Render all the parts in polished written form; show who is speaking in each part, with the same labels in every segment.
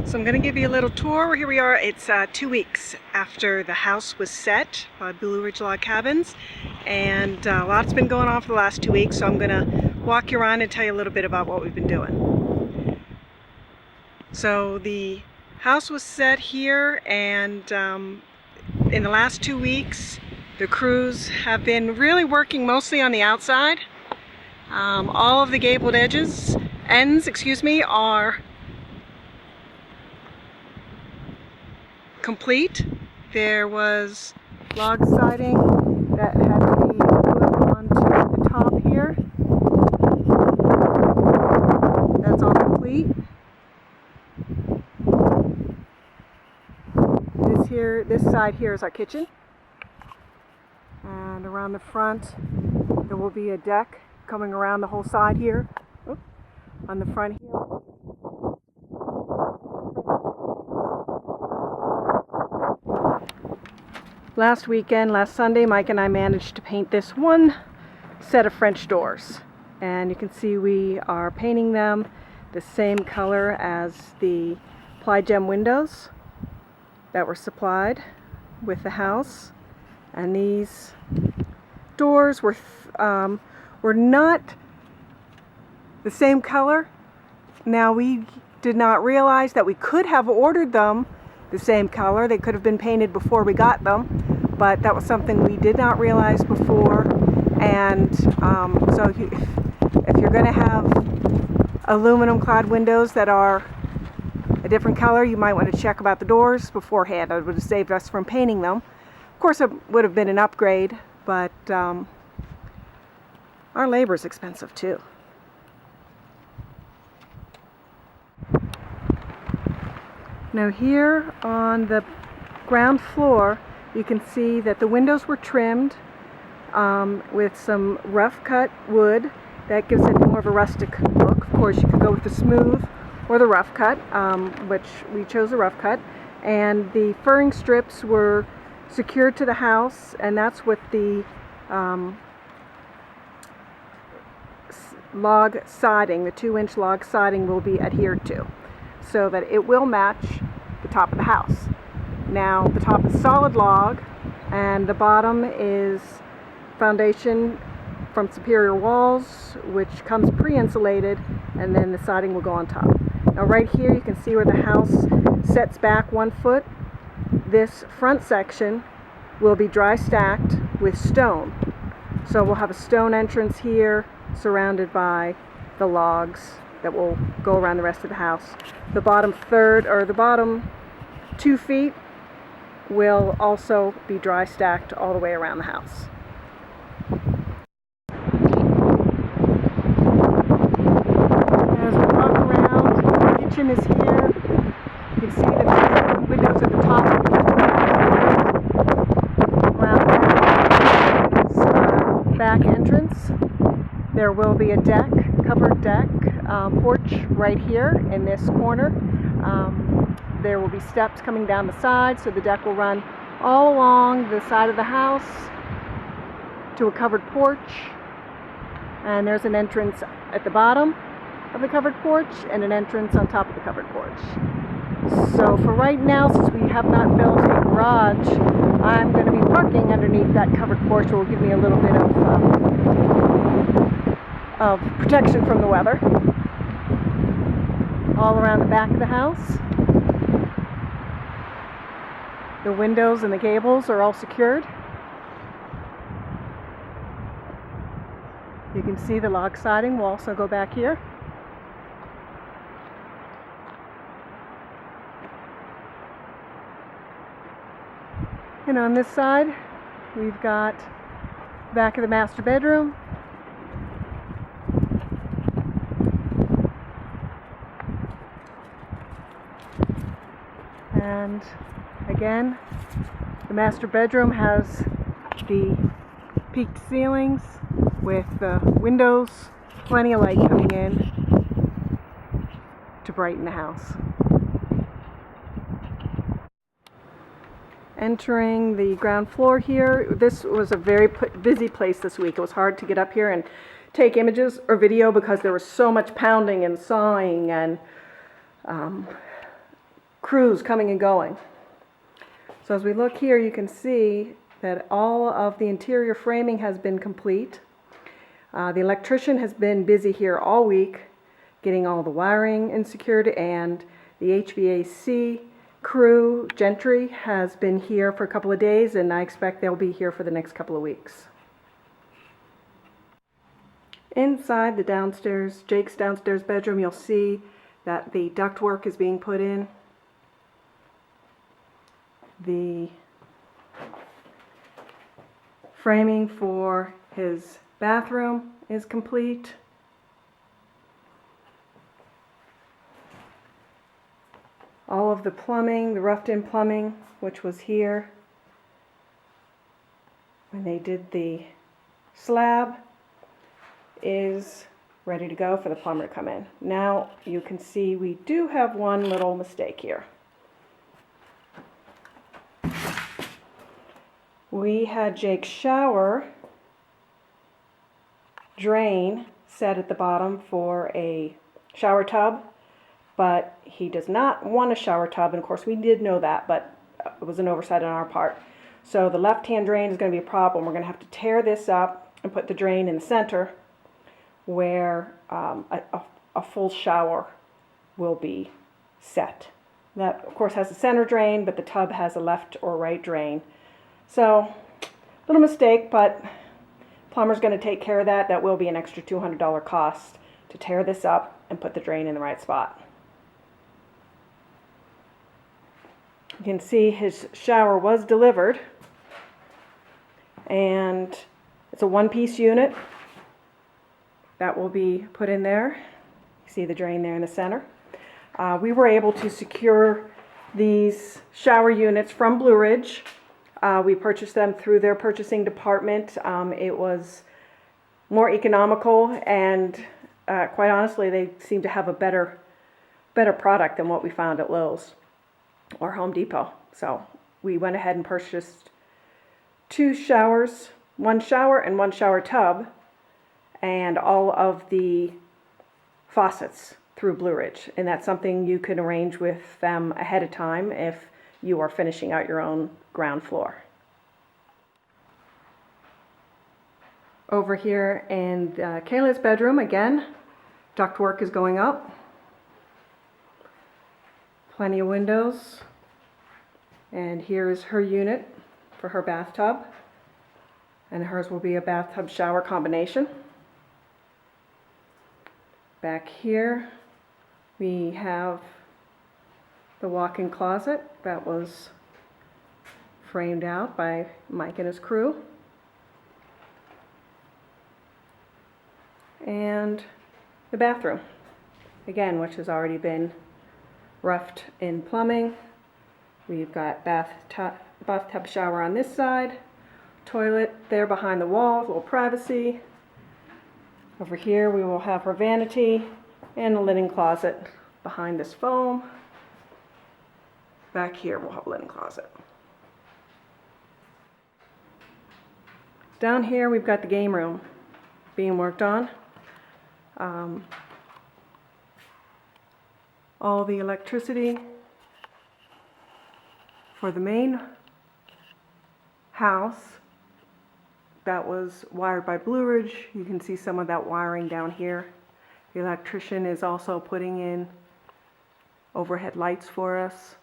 Speaker 1: So I'm going to give you a little tour. Here we are. It's 2 weeks after the house was set by Blue Ridge Log Cabins, and a lot's been going on for the last 2 weeks, so I'm going to walk you around and tell you a little bit about what we've been doing. So the house was set here, and in the last 2 weeks the crews have been really working mostly on the outside. All of the gabled ends are complete. There was log siding that had to be put onto the top here. That's all complete. This side here is our kitchen, and around the front there will be a deck coming around the whole side here. On the front here. Last Sunday, Mike and I managed to paint this one set of French doors. And you can see we are painting them the same color as the ply gem windows that were supplied with the house. And these doors were not the same color. Now, we did not realize that we could have ordered them the same color. They could have been painted before we got them, but that was something we did not realize before. And so if you're going to have aluminum clad windows that are a different color, you might want to check about the doors beforehand. It would have saved us from painting them. Of course, it would have been an upgrade, but our labor is expensive too. Now here on the ground floor, you can see that the windows were trimmed with some rough cut wood. That gives it more of a rustic look. Of course, you could go with the smooth or the rough cut, which we chose the rough cut. And the furring strips were secured to the house, and that's what the log siding, the 2-inch log siding, will be adhered to, so that it will match the top of the house. Now, the top is solid log, and the bottom is foundation from Superior Walls, which comes pre-insulated, and then the siding will go on top. Now, right here you can see where the house sets back 1 foot. This front section will be dry stacked with stone. So we'll have a stone entrance here, surrounded by the logs that will go around the rest of the house. The bottom third, or the bottom 2 feet, will also be dry stacked all the way around the house. As we walk around, the kitchen is here. You can see the windows at the top of the kitchen. Around there is our back entrance. There will be a deck, covered deck, porch right here in this corner. There will be steps coming down the side, so the deck will run all along the side of the house to a covered porch. And there's an entrance at the bottom of the covered porch and an entrance on top of the covered porch. So for right now, since we have not built a garage, I'm going to be parking underneath that covered porch, which will give me a little bit of protection from the weather. All around the back of the house, the windows and the gables are all secured. You can see the log siding will also go back here. And on this side, we've got the back of the master bedroom. And again, the master bedroom has the peaked ceilings with the windows, plenty of light coming in to brighten the house. Entering the ground floor here, this was a very busy place this week. It was hard to get up here and take images or video because there was so much pounding and sawing and crews coming and going. So as we look here, you can see that all of the interior framing has been complete. The electrician has been busy here all week getting all the wiring secured, and the HVAC crew, Gentry, has been here for a couple of days, and I expect they'll be here for the next couple of weeks. Inside the downstairs, Jake's downstairs bedroom, you'll see that the ductwork is being put in. The framing for his bathroom is complete. All of the plumbing, the roughed-in plumbing, which was here when they did the slab, is ready to go for the plumber to come in. Now you can see we do have one little mistake here. We had Jake's shower drain set at the bottom for a shower tub, but he does not want a shower tub, and of course we did know that, but it was an oversight on our part. So the left-hand drain is going to be a problem. We're going to have to tear this up and put the drain in the center where a full shower will be set. That of course has a center drain, but the tub has a left or right drain. So, little mistake, but plumber's going to take care of that. That will be an extra $200 cost to tear this up and put the drain in the right spot. You can see his shower was delivered, and it's a one-piece unit that will be put in there. You see the drain there in the center. We were able to secure these shower units from Blue Ridge. We purchased them through their purchasing department. It was more economical, and quite honestly, they seem to have a better product than what we found at Lowe's or Home Depot. So we went ahead and purchased 2 showers, 1 shower and 1 shower tub, and all of the faucets through Blue Ridge. And that's something you can arrange with them ahead of time if you are finishing out your own ground floor. Over here in Kayla's bedroom, again, ductwork is going up. Plenty of windows. And here is her unit for her bathtub. And hers will be a bathtub shower combination. Back here we have the walk-in closet that was framed out by Mike and his crew. And the bathroom, again, which has already been roughed in plumbing. We've got bathtub shower on this side, toilet there behind the wall, a little privacy. Over here we will have her vanity and a linen closet behind this foam. Back here we'll have a linen closet. Down here we've got the game room being worked on. All the electricity for the main house that was wired by Blue Ridge. You can see some of that wiring down here. The electrician is also putting in overhead lights for us,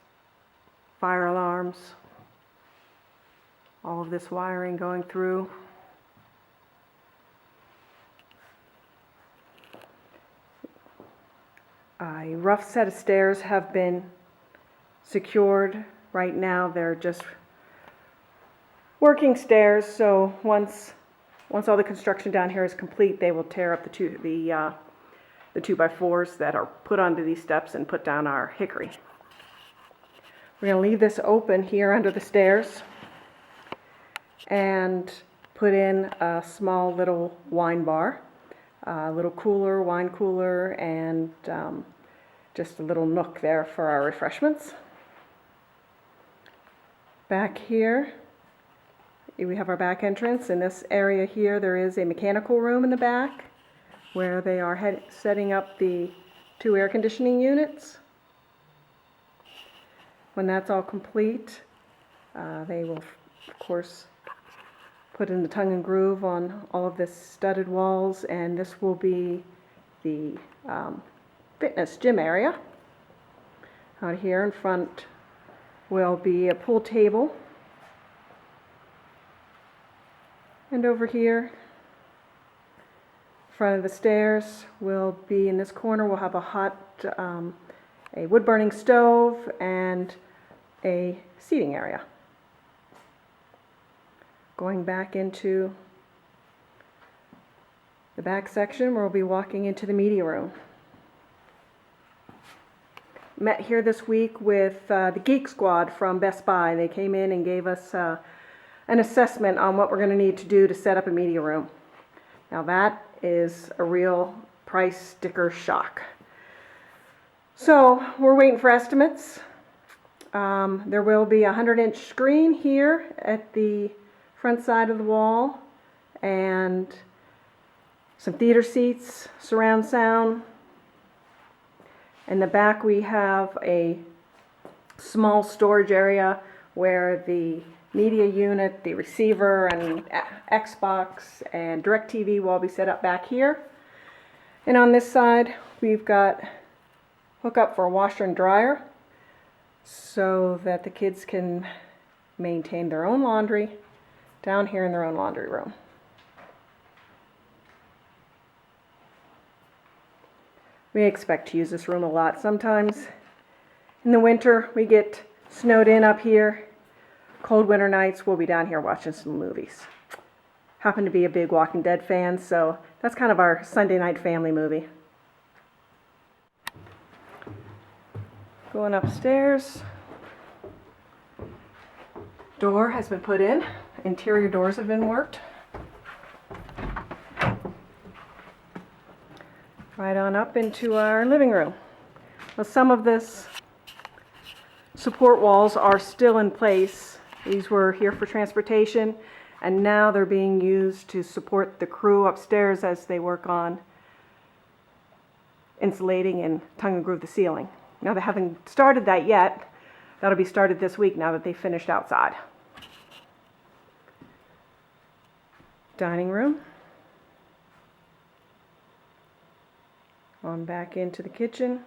Speaker 1: fire alarms, all of this wiring going through. A rough set of stairs have been secured. Right now they're just working stairs, so once all the construction down here is complete, they will tear up the 2x4s that are put onto these steps and put down our hickory. We're going to leave this open here under the stairs and put in a small little wine bar, a little cooler, wine cooler, and just a little nook there for our refreshments. Back here we have our back entrance. In this area here there is a mechanical room in the back where they are setting up the 2 air conditioning units. when that's all complete, they will, of course, put in the tongue and groove on all of this studded walls, and this will be the fitness gym area. Out here in front will be a pool table, and over here in front of the stairs will be, in this corner, we'll have a wood-burning stove and a seating area. Going back into the back section, we'll be walking into the media room. Met here this week with the Geek Squad from Best Buy. They came in and gave us an assessment on what we're going to need to do to set up a media room. Now that is a real price sticker shock. So we're waiting for estimates. There will be a 100-inch screen here at the front side of the wall, and some theater seats, surround sound. In the back we have a small storage area where the media unit, the receiver, and Xbox and DirecTV will all be set up back here. And on this side we've got hookup for a washer and dryer so that the kids can maintain their own laundry down here in their own laundry room. We expect to use this room a lot. Sometimes in the winter we get snowed in up here. Cold winter nights we'll be down here watching some movies. Happen to be a big Walking Dead fan, so that's kind of our Sunday night family movie. Going upstairs. Door has been put in. Interior doors have been worked. Right on up into our living room. Well, some of this support walls are still in place. These were here for transportation, and now they're being used to support the crew upstairs as they work on insulating and tongue and groove the ceiling. Now, they haven't started that yet. That'll be started this week now that they finished outside. Dining room. On back into the kitchen.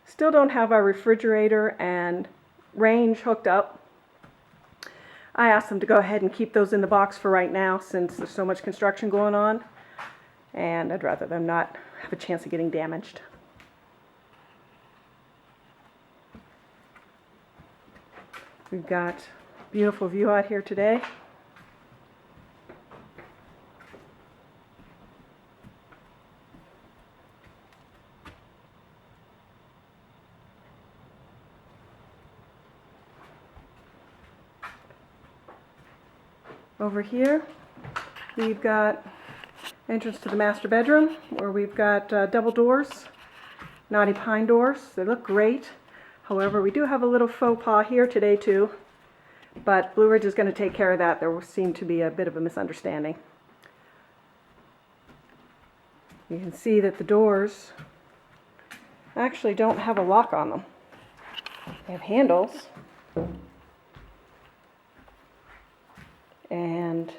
Speaker 1: Still don't have our refrigerator and range hooked up. I asked them to go ahead and keep those in the box for right now since there's so much construction going on, and I'd rather them not have a chance of getting damaged. We've got a beautiful view out here today. Over here, we've got entrance to the master bedroom where we've got double doors, knotty pine doors. They look great. However, we do have a little faux pas here today too, but Blue Ridge is going to take care of that. There seemed to be a bit of a misunderstanding. You can see that the doors actually don't have a lock on them. They have handles. And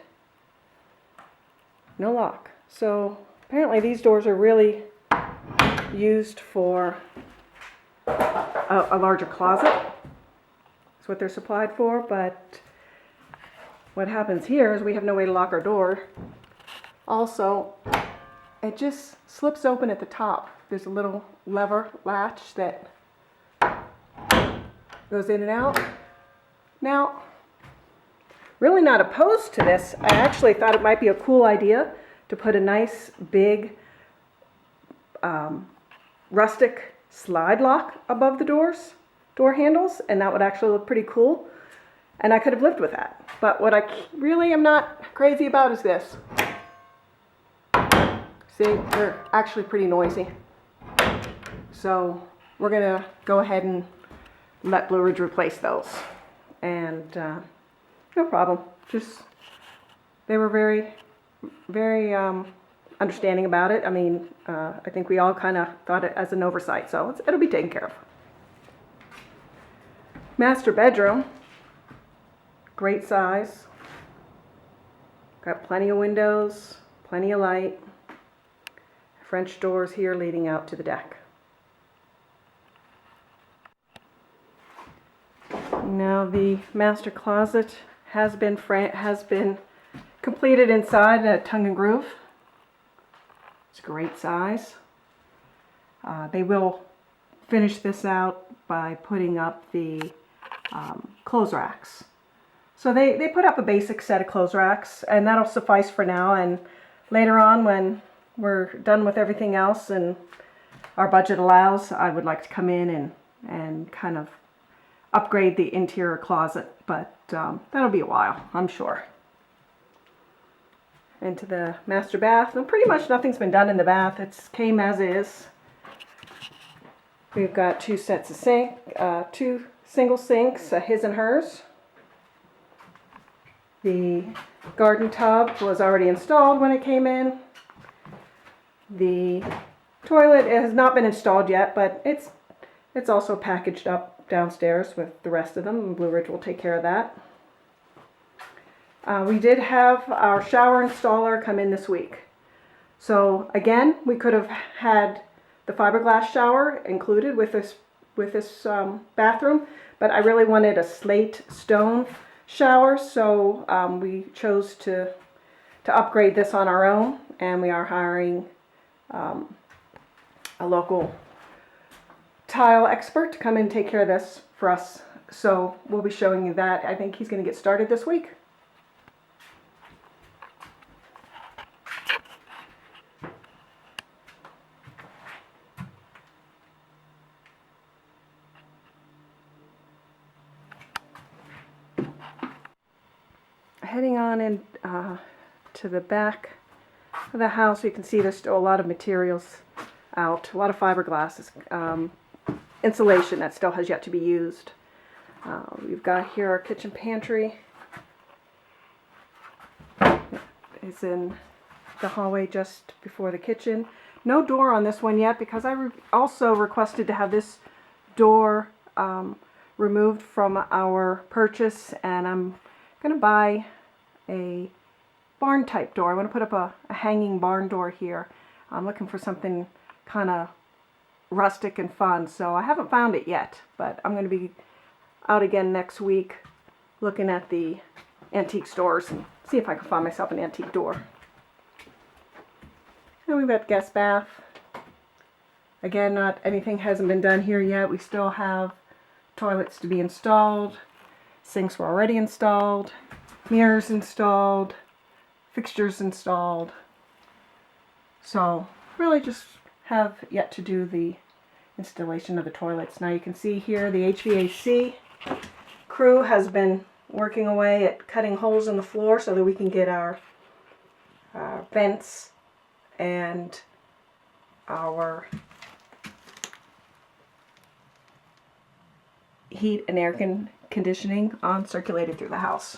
Speaker 1: no lock. So apparently these doors are really used for a larger closet. That's what they're supplied for, but what happens here is we have no way to lock our door. Also, it just slips open at the top. There's a little lever latch that goes in and out. Now, really not opposed to this. I actually thought it might be a cool idea to put a nice big rustic slide lock above the door handles, and that would actually look pretty cool, and I could have lived with that. But what I really am not crazy about is this. See, they're actually pretty noisy. So we're gonna go ahead and let Blue Ridge replace those. And no problem. Just, they were very, very understanding about it. I mean, I think we all kind of thought it as an oversight, so it'll be taken care of. Master bedroom, great size. Got plenty of windows, plenty of light. French doors here leading out to the deck. Now the master closet has been completed inside a tongue and groove. It's a great size. They will finish this out by putting up the clothes racks. So they put up a basic set of clothes racks, and that'll suffice for now. And later on, when we're done with everything else and our budget allows, I would like to come in and kind of upgrade the interior closet, but that'll be a while, I'm sure. Into the master bath, and pretty much nothing's been done in the bath. It's came as is. We've got two sets of two single sinks, his and hers. The garden tub was already installed when it came in. The toilet has not been installed yet, but it's also packaged up downstairs with the rest of them, and Blue Ridge will take care of that. We did have our shower installer come in this week. So again, we could have had the fiberglass shower included with this bathroom, but I really wanted a slate stone shower, so we chose to upgrade this on our own, and we are hiring a local tile expert to come in and take care of this for us. So we'll be showing you that. I think he's going to get started this week. Heading on in to the back of the house, you can see there's still a lot of materials out, a lot of fiberglass, insulation that still has yet to be used. We've got here our kitchen pantry. It's in the hallway just before the kitchen. No door on this one yet because I also requested to have this door removed from our purchase, and I'm going to buy a barn type door. I want to put up a hanging barn door here. I'm looking for something kind of rustic and fun, so I haven't found it yet, but I'm going to be out again next week looking at the antique stores and see if I can find myself an antique door. And we've got guest bath. Again, not anything hasn't been done here yet. We still have toilets to be installed. Sinks were already installed. Mirrors installed. Fixtures installed. So really just have yet to do the installation of the toilets. Now you can see here the HVAC crew has been working away at cutting holes in the floor so that we can get our vents and our heat and air conditioning circulated through the house.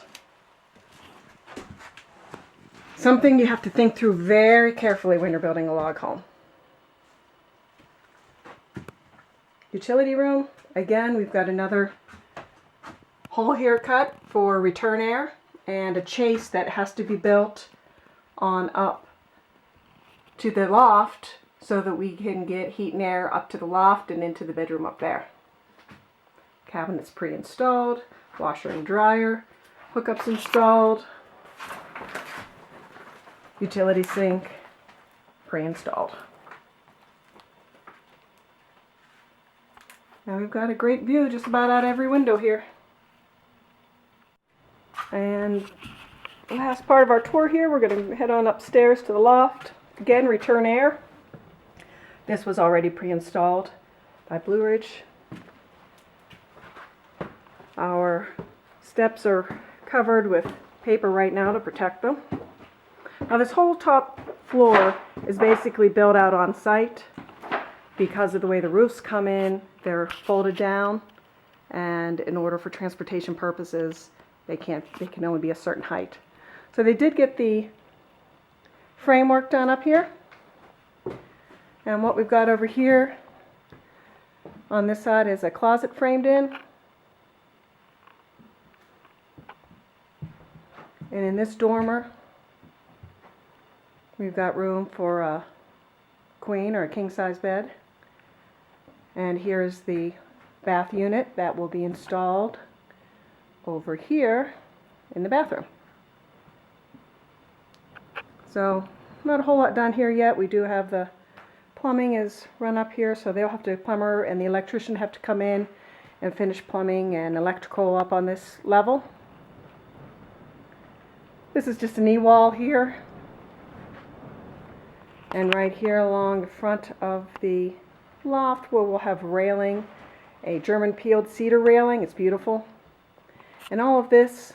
Speaker 1: Something you have to think through very carefully when you're building a log home. Utility room, again, we've got another hole here cut for return air and a chase that has to be built on up to the loft so that we can get heat and air up to the loft and into the bedroom up there. Cabinets pre-installed, washer and dryer, hookups installed, utility sink pre-installed. Now we've got a great view just about out every window here. And the last part of our tour here, we're going to head on upstairs to the loft. Again, return air. This was already pre-installed by Blue Ridge. Our steps are covered with paper right now to protect them. Now this whole top floor is basically built out on site. Because of the way the roofs come in, they're folded down, and in order for transportation purposes, they can only be a certain height. So they did get the framework done up here. And what we've got over here on this side is a closet framed in. And in this dormer, we've got room for a queen or a king-size bed. And here's the bath unit that will be installed over here in the bathroom. So not a whole lot done here yet. We do have the plumbing is run up here, so they'll have to, plumber and the electrician have to come in and finish plumbing and electrical up on this level. This is just a knee wall here. And right here along the front of the loft where we'll have railing, a German peeled cedar railing. It's beautiful. And all of this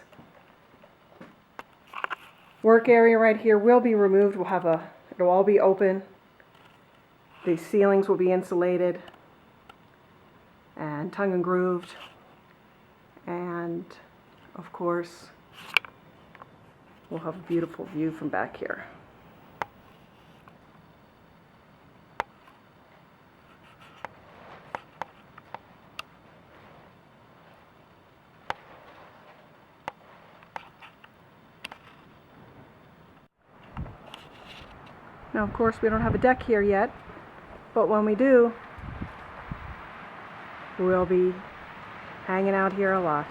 Speaker 1: work area right here will be removed. It'll all be open. The ceilings will be insulated and tongue and grooved. And of course, we'll have a beautiful view from back here. Now, of course, we don't have a deck here yet, but when we do, we'll be hanging out here a lot.